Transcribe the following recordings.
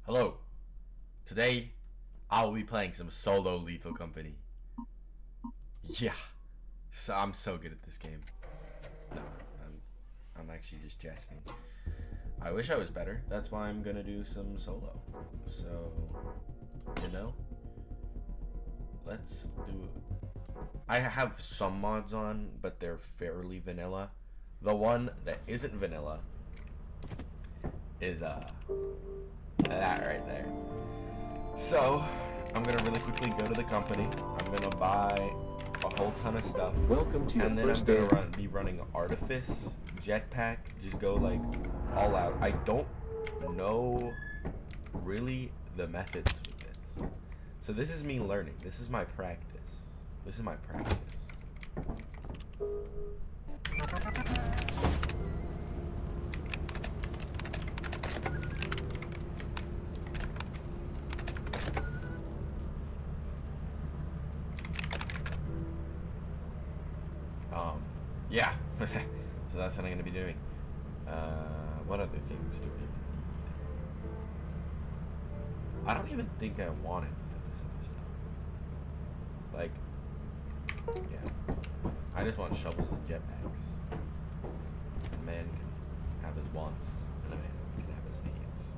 Hello. Today, I will be playing some solo Lethal Company. Yeah. So I'm so good at this game. No, I'm actually just jesting. I wish I was better. That's why I'm gonna do some solo. So, you know, let's do. I have some mods on, but they're fairly vanilla. The one that isn't vanilla is that right there. So, I'm gonna really quickly go to the company. I'm gonna buy a whole ton of stuff. Welcome to your and then first I'm gonna be running Artifice, Jetpack, just go like all out. I don't know really the methods with this. So this is me learning. This is my practice. This is my practice. Yeah. So that's what I'm gonna be doing. What other things do I even need? I don't even think I want any of this other stuff. Like, yeah. I just want shovels and jetpacks. A man can have his wants, and a man can have his needs.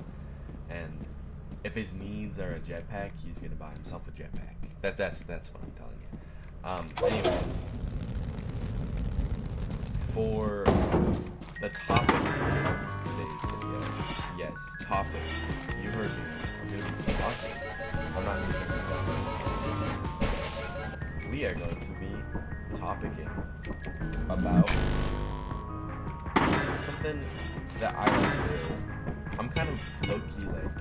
And if his needs are a jetpack, he's gonna buy himself a jetpack. That's what I'm telling you. Anyways. For the topic of today's video, yes, topic, you heard me, I'm going to be talking, I'm not using we are going to be topicing about something that I like to, I'm kind of low-key, like,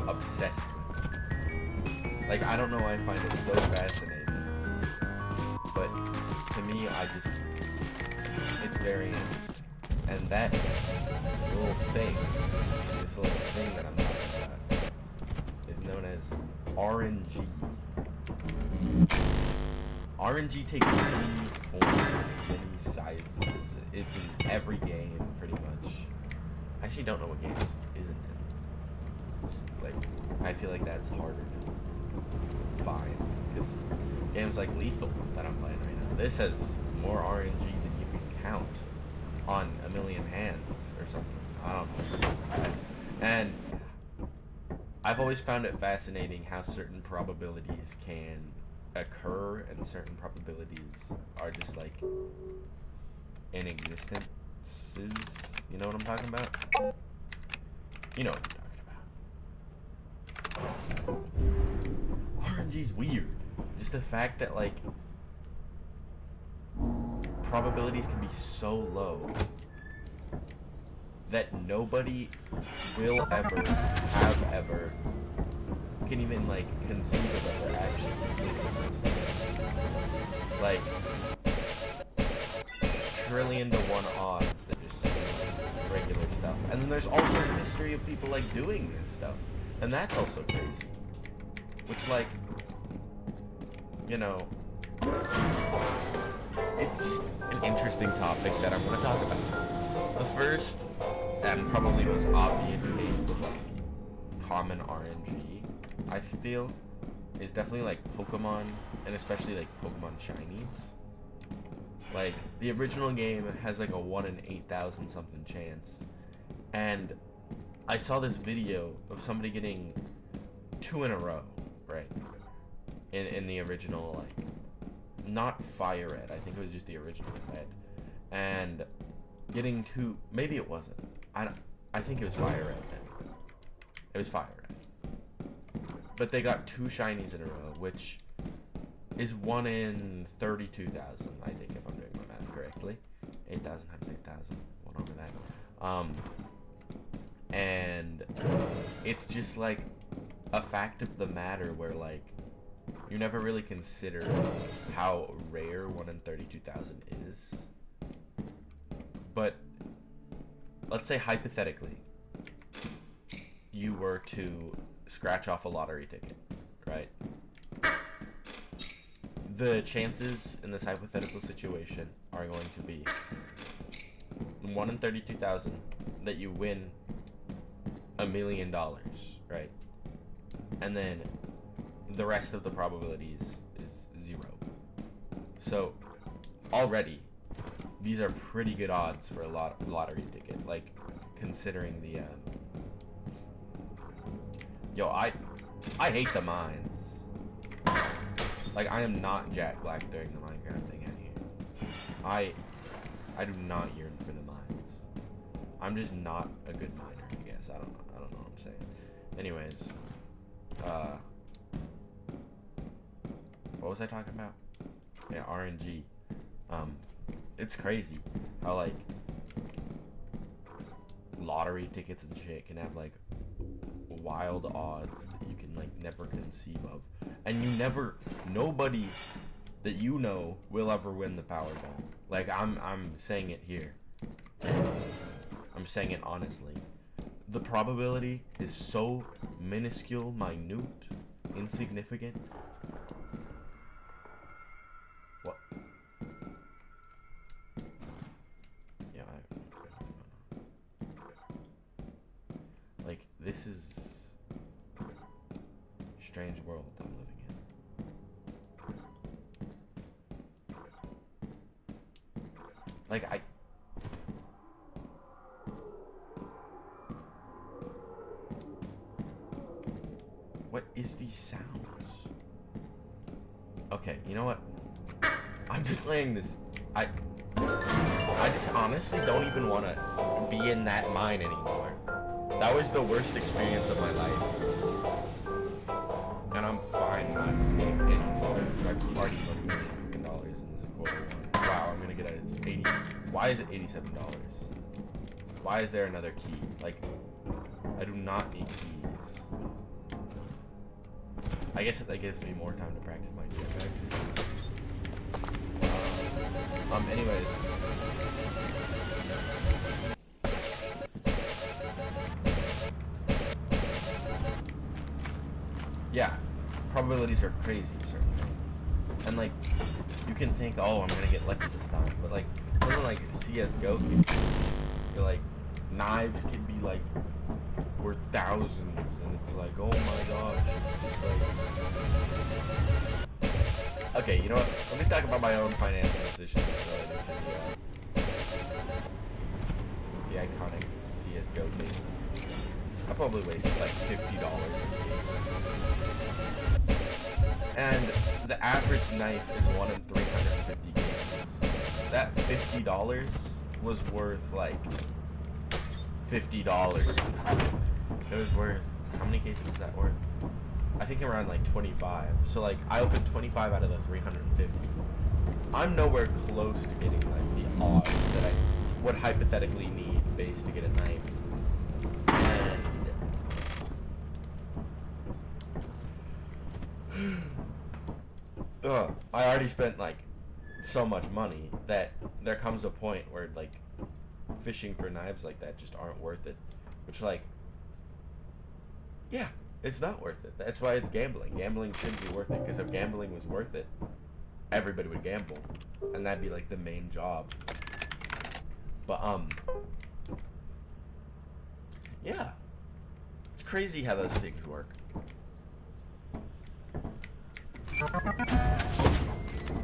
obsessed with. Like, I don't know why I find it so fascinating, but to me, it's very interesting. And that little thing, this little thing that I'm talking about, is known as RNG. RNG takes many forms, many sizes. It's in every game, pretty much. I actually don't know what game this isn't in. Just, like, I feel like that's harder to find, because games like Lethal that I'm playing right now, this has more RNG than you can count on a million hands or something. I don't know, something like that. And I've always found it fascinating how certain probabilities can occur and certain probabilities are just like in existences. You know what I'm talking about? You know what I'm talking about. RNG's weird. Just the fact that like probabilities can be so low that nobody will ever can even like conceive of ever actually completing this. Like trillion to one odds that just regular stuff. And then there's also a history of people like doing this stuff. And that's also crazy. Which like, you know, it's just an interesting topic that I'm going to talk about. The first and probably most obvious case of like common RNG, I feel, is definitely like Pokemon, and especially like Pokemon Shinies. Like the original game has like a 1 in 8,000 something chance, and I saw this video of somebody getting 2 in a row, right? In the original, like, not Fire Red, I think it was just the original Red, and getting 2, maybe it wasn't, I think it was Fire Red then. It was Fire Red. But they got 2 shinies in a row, which is 1 in 32,000, I think, if I'm doing my math correctly. 8,000 times 8,000, 1 over that. And it's just like a fact of the matter where like you never really consider how rare 1 in 32,000 is. But let's say hypothetically you were to scratch off a lottery ticket, right? The chances in this hypothetical situation are going to be 1 in 32,000 that you win $1 $1 million, right? And then the rest of the probabilities is 0. So already these are pretty good odds for a lottery ticket, like considering the yo, I hate the mines. Like, I am not Jack Black during the Minecraft thing out here. I do not yearn for the mines. I'm just not a good miner, I guess. I don't know what I'm saying. Anyways, what was I talking about? Yeah, RNG. It's crazy how, like, lottery tickets and shit can have, like, wild odds that you can, like, never conceive of. And nobody that you know will ever win the Powerball. Like, I'm saying it here. And I'm saying it honestly. The probability is so minuscule, minute, insignificant. What? Yeah, like, this is a strange world I'm living in. Like, what is these sounds? Okay, you know what? I'm declaring this. I just honestly don't even want to be in that mine anymore. That was the worst experience of my life. And I'm fine not getting anymore because I've already put $1 million in this quarter. Wow, I'm gonna get it. It's 80. Why is it $87? Why is there another key? Like, I do not need keys. I guess that gives me more time to practice my jetpack. Anyways. Yeah, probabilities are crazy in certain things. And, like, you can think, oh, I'm gonna get lucky this time. But, like, something like CSGO can be, like, knives can be, like, worth thousands. And it's like, oh my gosh. It's just like... Okay, you know what? Let me talk about my own financial decisions related to the iconic CSGO cases. I probably wasted like $50 in cases. And the average knife is 1 in 350 cases. That $50 was worth like $50. It was worth, how many cases is that worth? I think around like 25. So like I opened 25 out of the 350. I'm nowhere close to getting like the odds that I would hypothetically need base to get a knife. And I already spent like so much money that there comes a point where like fishing for knives like that just aren't worth it. Which, like, yeah, it's not worth it. That's why it's gambling. Gambling shouldn't be worth it, because if gambling was worth it, everybody would gamble, and that'd be like the main job. But yeah, it's crazy how those things work.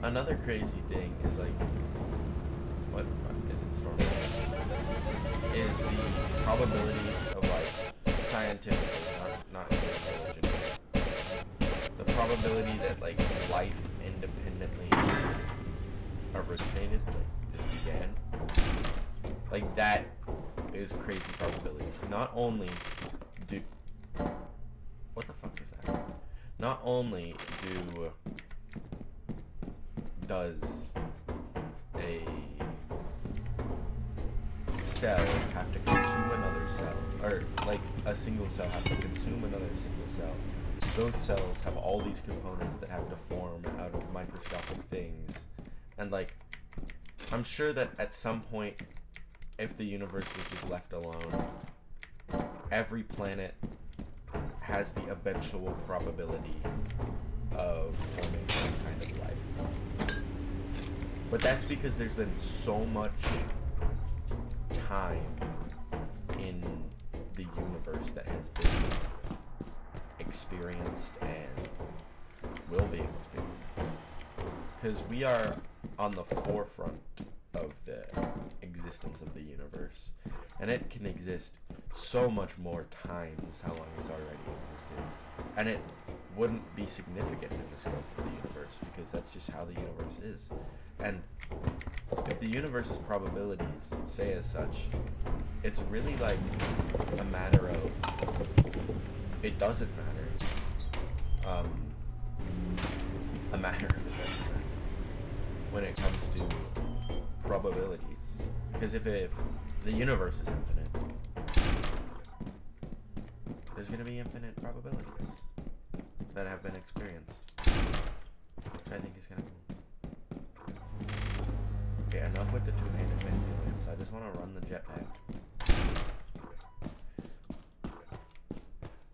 Another crazy thing is like, what is it storming? Is the probability of like scientifically, not religion, the probability that like life independently originated, like just began, like that is crazy probability. Not only do, what the fuck is that? Not only does a cell have to consume another cell, or like a single cell have to consume another single cell. Those cells have all these components that have to form out of microscopic things. And like, I'm sure that at some point, if the universe was just left alone, every planet has the eventual probability of forming some kind of life. But that's because there's been so much time in the universe that has been experienced and will be experienced. Because we are on the forefront of the existence of the universe, and it can exist so much more times how long it's already existed, and it wouldn't be significant in the scope of the universe, because that's just how the universe is. And if the universe's probabilities say as such, it's really like a matter of, it doesn't matter. A matter of it doesn't matter when it comes to probabilities. Because if the universe is infinite, there's going to be infinite probabilities that have been experienced, which I think is kind of cool. Okay, enough with the two-handed aliens. I just want to run the jetpack.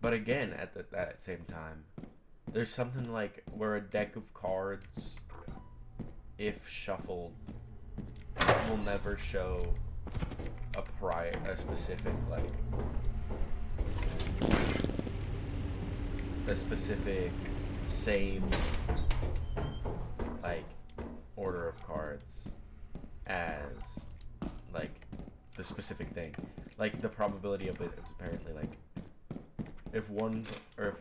But again, at that same time, there's something like where a deck of cards, if shuffled, will never show a specific same like order of cards as like the specific thing. Like the probability of it is apparently like if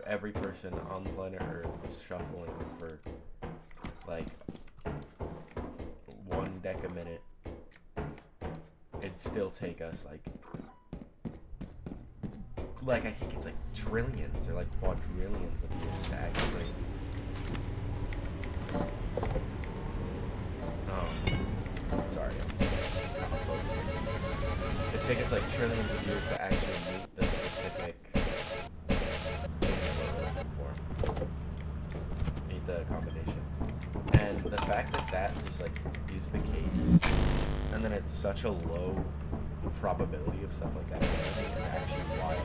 every person on planet Earth was shuffling for like one deck a minute, it'd still take us like I think it's like trillions or like quadrillions of years to actually sorry, it'd take us like trillions of years to actually meet the specific meet the combination. And the fact that just like is the case, and then it's such a low probability of stuff like that is actually wild.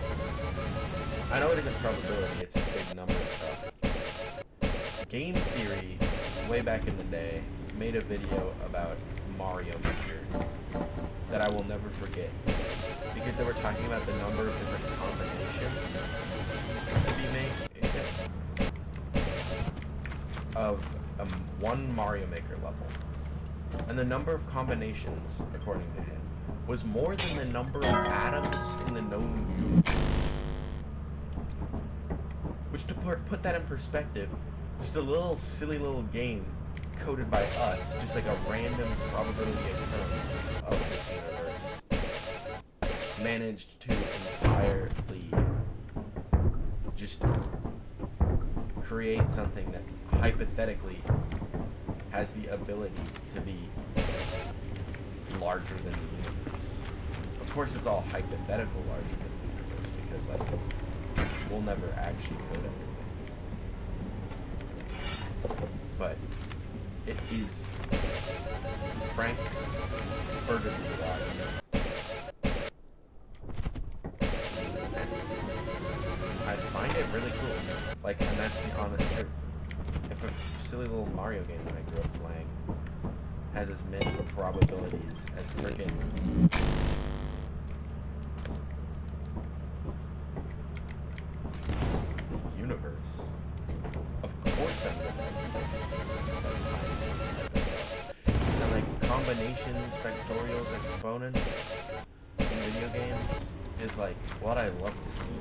I know it isn't probability, it's a big number of stuff. Game Theory, way back in the day, made a video about Mario Maker that I will never forget, because they were talking about the number of different combinations to be made of one Mario Maker level. And the number of combinations, according to him, was more than the number of atoms in the known universe. Which, to put that in perspective, just a little silly little game coded by us, just like a random probability occurrence of this universe, managed to entirely just create something that hypothetically has the ability to be larger than the universe. Of course, it's all hypothetical larger than the universe, because like we'll never actually code everything. But it is furtively large. I find it really cool. Like, and that's the honest truth. If a silly little Mario game that I grew up playing has as many probabilities as freaking the universe, of course I'm gonna be interested in and like combinations, factorials, exponents in video games is like what I love to see.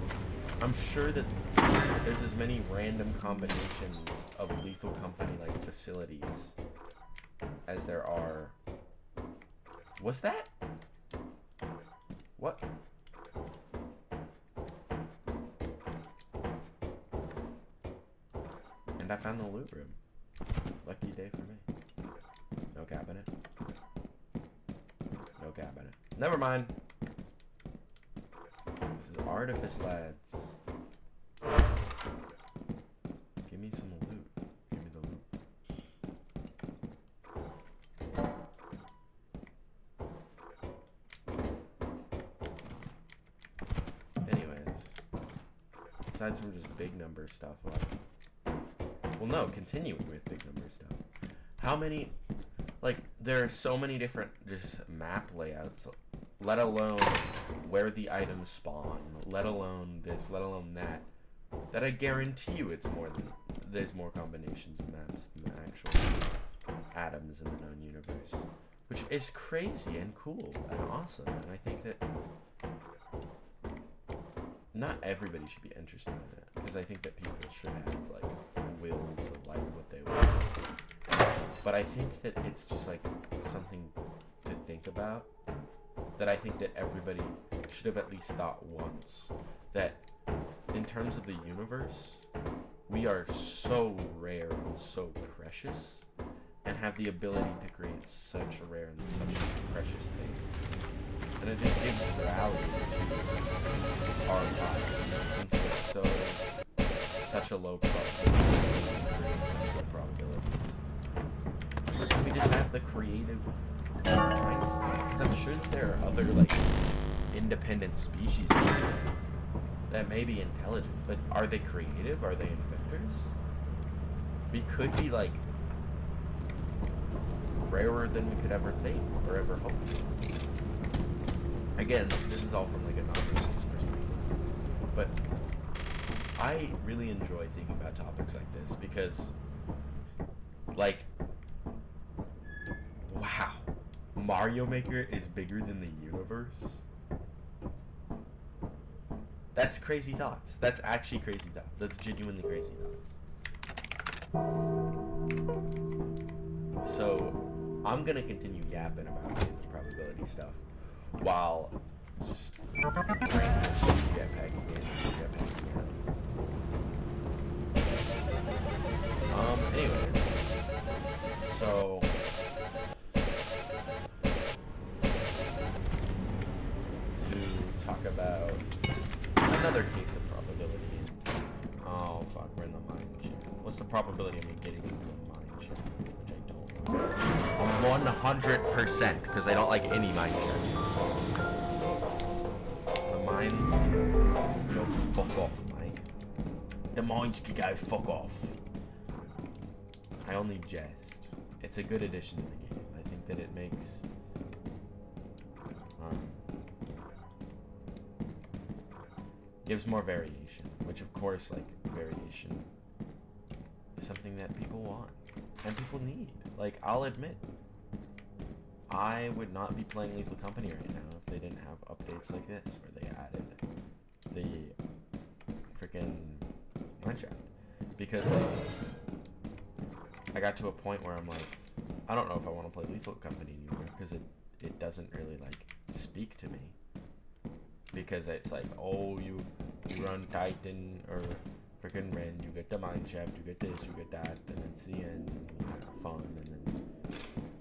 I'm sure that there's as many random combinations of Lethal Company like facilities as there are. What's that? What? And I found the loot room. Lucky day for me. No cabinet. No cabinet. Never mind. This is Artifice, lads. Give me some loot. Give me the loot. Anyways, aside from just big number stuff, well, no, continuing with big number stuff. How many, like, there are so many different just map layouts, let alone where the items spawn, let alone this, let alone that, that I guarantee you there's more combinations of maps than the actual atoms in the known universe. Which is crazy and cool and awesome, and I think that not everybody should be interested in it, because I think that people should have, like, will to like what they want. But I think that it's just, like, something to think about, that I think that everybody should have at least thought once, that in terms of the universe, we are so rare and so precious, and have the ability to create such rare and such precious things. And it just gives value to our lives, since we're such a low probability, such low probabilities. We just have the creative mindset, because I'm sure that there are other, like, independent species out there that may be intelligent, but are they creative? Are they inventors? We could be, like, rarer than we could ever think or ever hope for. Again, this is all from, like, a non-religious perspective, but I really enjoy thinking about topics like this because, like, wow, Mario Maker is bigger than the universe? That's crazy thoughts. That's actually crazy thoughts. That's genuinely crazy thoughts. So, I'm gonna continue yapping about the probability stuff while just trying to see jetpack again. Anyways, so to talk about another case of probability. Oh fuck, we're in the mine shaft. What's the probability of me getting into the mine shaft? Which I don't know. 100%, because I don't like any mine shafts. The mines can go fuck off, mate. The mines can go fuck off. I only jest. It's a good addition to the game. I think that it makes gives more variation, which of course, like, variation is something that people want and people need. Like, I'll admit, I would not be playing Lethal Company right now if they didn't have updates like this, where they added the freaking Mineshaft. Because, like, I got to a point where I'm like, I don't know if I want to play Lethal Company anymore, because it doesn't really, like, speak to me. Because it's like, oh, you run Titan or freaking Ren, you get the Mineshaft, you get this, you get that, and it's the end, and you have fun, and then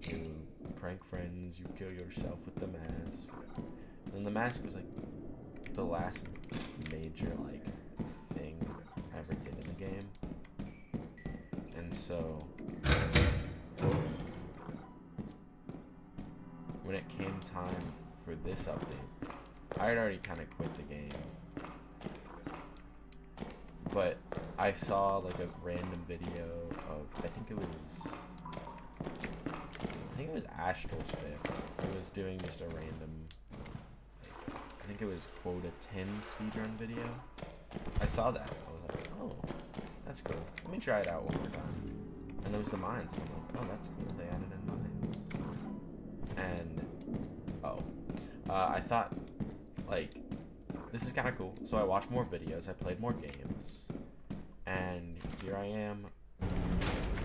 you prank friends, you kill yourself with the mask. And the mask was like the last major, like, thing I ever did in the game. And so when it came time for this update, I had already kind of quit the game, but I saw, like, a random video of, I think it was Astral Spit. It was doing just a random, I think it was quota 10 speedrun video. I saw that, I was like, oh, that's cool, let me try it out one more time. And there was the mines, and I'm like, oh, that's cool, they added in mines. And, I thought, like, this is kind of cool. So I watched more videos, I played more games, and here I am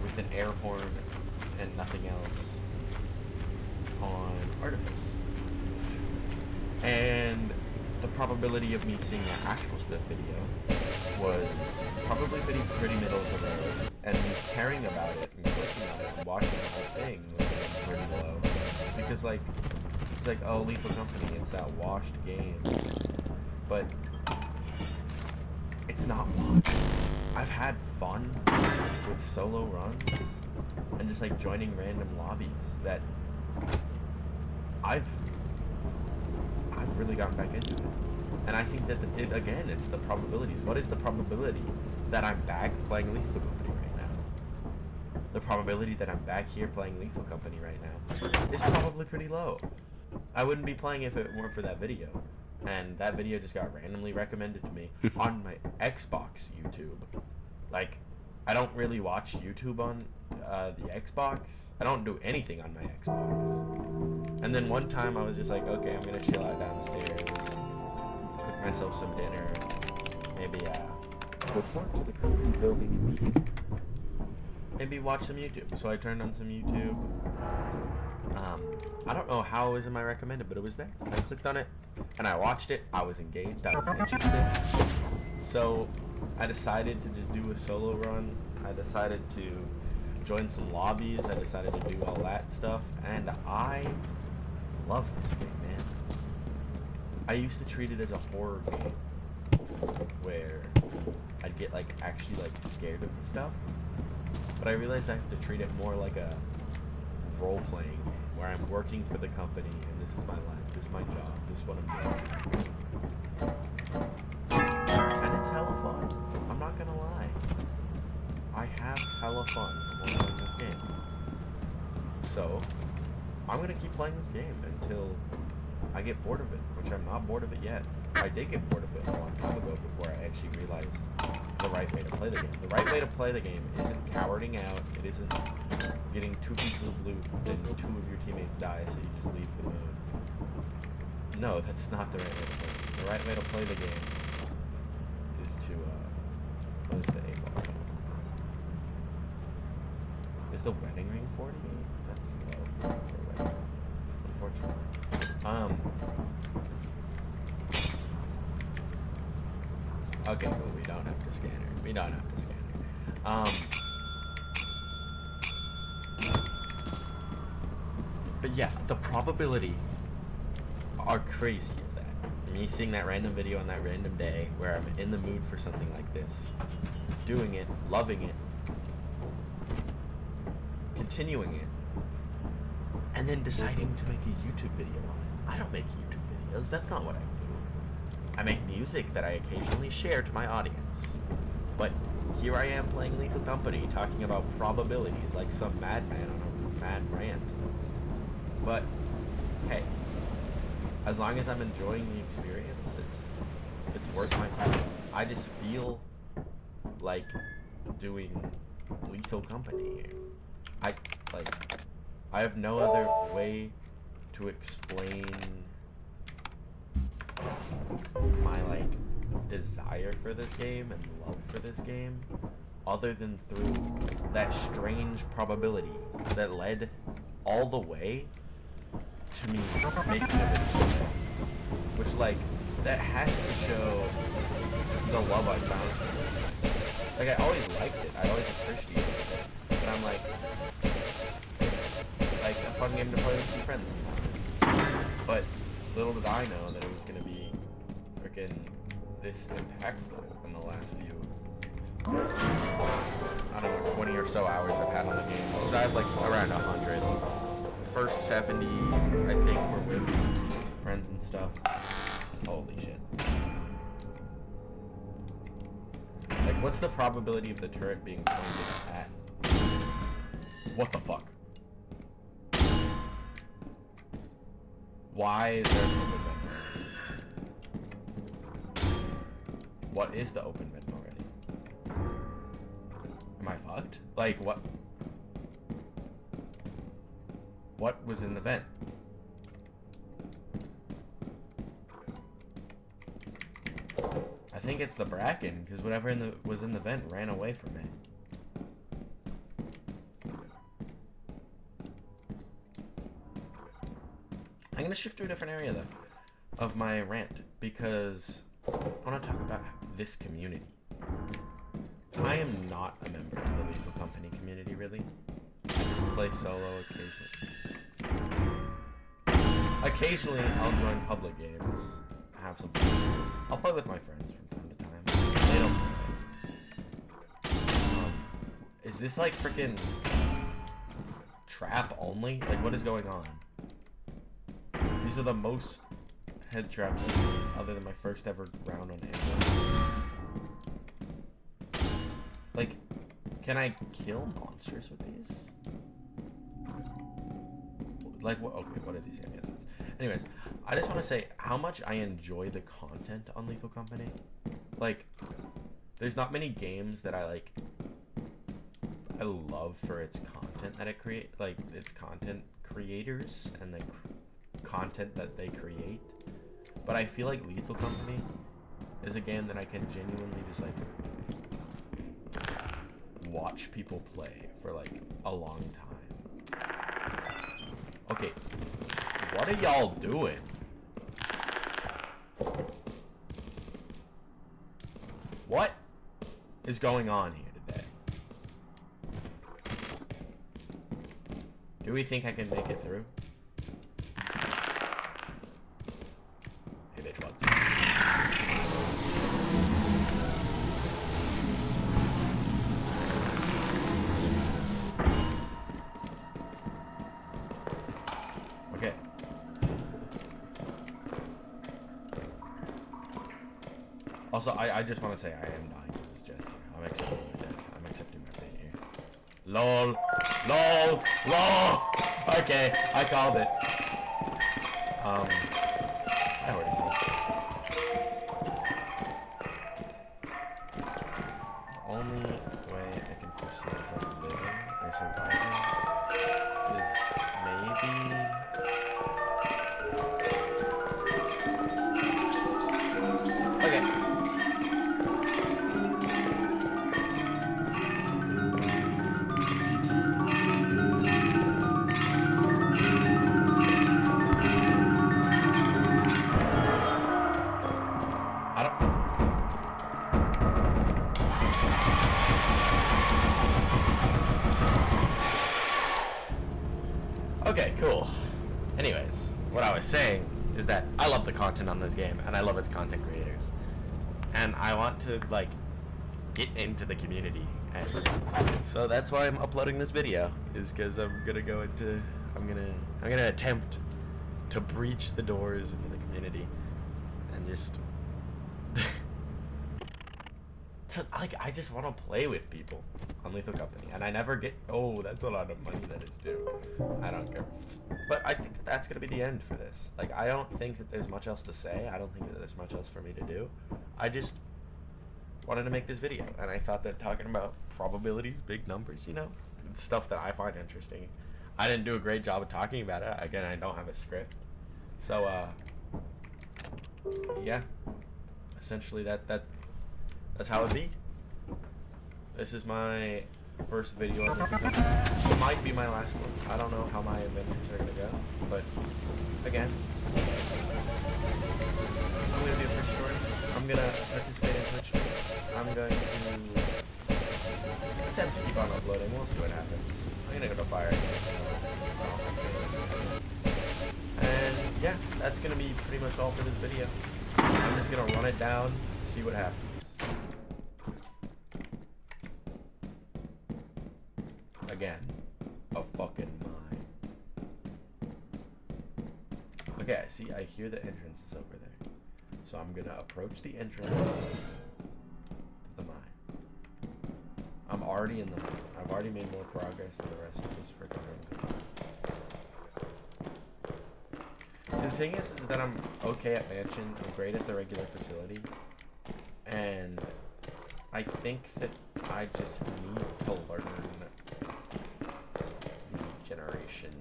with an air horn and nothing else on Artifice. And the probability of me seeing an Astral Split video was probably pretty middle of the road, and me caring about it and clicking on it and watching the whole thing was pretty low. Because, like, it's like, oh, Lethal Company, it's that washed game. But it's not much. I've had fun with solo runs and just, like, joining random lobbies that I've really gotten back into it. And I think that, again, it's the probabilities. What is the probability that I'm back playing Lethal Company right now? The probability that I'm back here playing Lethal Company right now is probably pretty low. I wouldn't be playing if it weren't for that video. And that video just got randomly recommended to me on my Xbox YouTube. Like, I don't really watch YouTube on the Xbox. I don't do anything on my Xbox. And then one time I was just like, okay, I'm gonna chill out downstairs, cook myself some dinner, maybe report to the company building meeting. Maybe watch some YouTube. So I turned on some YouTube. I don't know how it was in my recommended, but it was there. I clicked on it and I watched it. I was engaged. I was interested. So I decided to just do a solo run. I decided to join some lobbies. I decided to do all that stuff. And I love this game, man. I used to treat it as a horror game where I'd get like actually like scared of the stuff. But I realized I have to treat it more like a role-playing game where I'm working for the company and this is my life, this is my job, this is what I'm doing. And it's hella fun. I'm not gonna lie. I have hella fun while playing this game. So, I'm gonna keep playing this game until I get bored of it, which I'm not bored of it yet. I did get bored of it a long time ago before I actually realized the right way to play the game. The right way to play the game isn't cowarding out, it isn't getting 2 pieces of loot, then 2 of your teammates die, so you just leave the moon. No, that's not the right way to play it. The right way to play the game is to, what is the 8 ball? Is the wedding ring 48? That's low for a wedding ring, unfortunately. Okay, well, we don't have to scan her. We don't have to scan her. But yeah, the probability are crazy of that. Me seeing that random video on that random day where I'm in the mood for something like this, doing it, loving it, continuing it, and then deciding to make a YouTube video on it. I don't make YouTube videos. That's not what I do. I make music that I occasionally share to my audience. But here I am playing Lethal Company, talking about probabilities like some madman on a mad rant. But, hey, as long as I'm enjoying the experience, it's worth my time. I just feel like doing Lethal Company. I have no other way to explain my desire for this game and love for this game other than through that strange probability that led all the way to me making a video, which that has to show the love I found for it. I always liked it, I always appreciated it, but I'm it's a fun game to play with some friends sometimes. But little did I know that it was gonna be freaking this impactful in the last few, I don't know, 20 or so hours I've had on the game. Because I have around 100. First 70, I think, were with friends and stuff. Holy shit. What's the probability of the turret being pointed at? What the fuck? Why is there an open vent already? What is the open vent already? Am I fucked? What? What was in the vent? I think it's the Bracken, because whatever was in the vent ran away from me. I'm gonna shift to a different area though of my rant because I want to talk about this community. I am not a member of the Lethal Company community, really. I just play solo occasionally. Occasionally, I'll join public games, have some fun. I'll play with my friends from time to time. They don't play. Is this freaking trap only? What is going on? These are the most head traps I've seen, other than my first ever round on Amazon. Can I kill monsters with these? What? Okay, what are these ammunitions? Anyways, I just want to say how much I enjoy the content on Lethal Company. Like, there's not many games that I love for its content that it like its content creators and the content that they create. But I feel like Lethal Company is a game that I can genuinely just like watch people play for like a long time. Okay, what are y'all doing? What is going on here today? Do we think I can make it through? Hey, bitch, bugs. Okay. Also, I just want to say I am dying to this jester. I'm accepting my death. I'm accepting my fate here. LOL. LOL. LOL. Okay, I called it. I already know. The only way I can foresee myself living or surviving is maybe... Okay. Okay, cool. Anyways, what I was saying is that I love the content on this game, and I love its content creators. And I want to, like, get into the community. And so that's why I'm uploading this video, is because I'm gonna attempt to breach the doors into the community. And just... I just want to play with people on Lethal Company, and I never get... Oh, that's a lot of money that is due. I don't care. But I think that that's going to be the end for this. Like, I don't think that there's much else to say. I don't think that there's much else for me to do. I just wanted to make this video, and I thought that talking about probabilities, big numbers, you know, it's stuff that I find interesting. I didn't do a great job of talking about it. Again, I don't have a script. So, yeah. Essentially, that's how it be. This is my first video on Lethal Company. It might be my last one. I don't know how my adventures are gonna go, but again, I'm gonna be a Twitch story. I'm gonna participate in Twitch streams. I'm going to attempt to keep on uploading. We'll see what happens. I'm gonna go to fire. And yeah, that's gonna be pretty much all for this video. I'm just gonna run it down, see what happens. Again, a fucking mine. Okay, see, I hear the entrance is over there. So I'm gonna approach the entrance to the mine. I'm already in the mine. I've already made more progress than the rest of this freaking room. The thing is that I'm okay at mansion, I'm great at the regular facility, and I think that I just need to learn generation to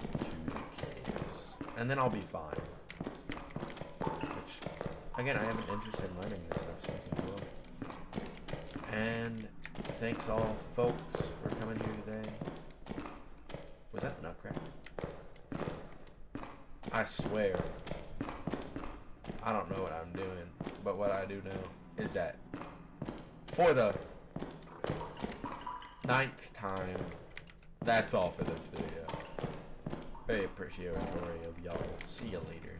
the caves, and then I'll be fine. Which, again, I have an interest in learning this stuff, so I think I will. And thanks all folks for coming here today. Was that Nutcracker? I swear, I don't know what I'm doing, but what I do know is that for the 9th time, that's all for this video. Very appreciatory of y'all. See you later.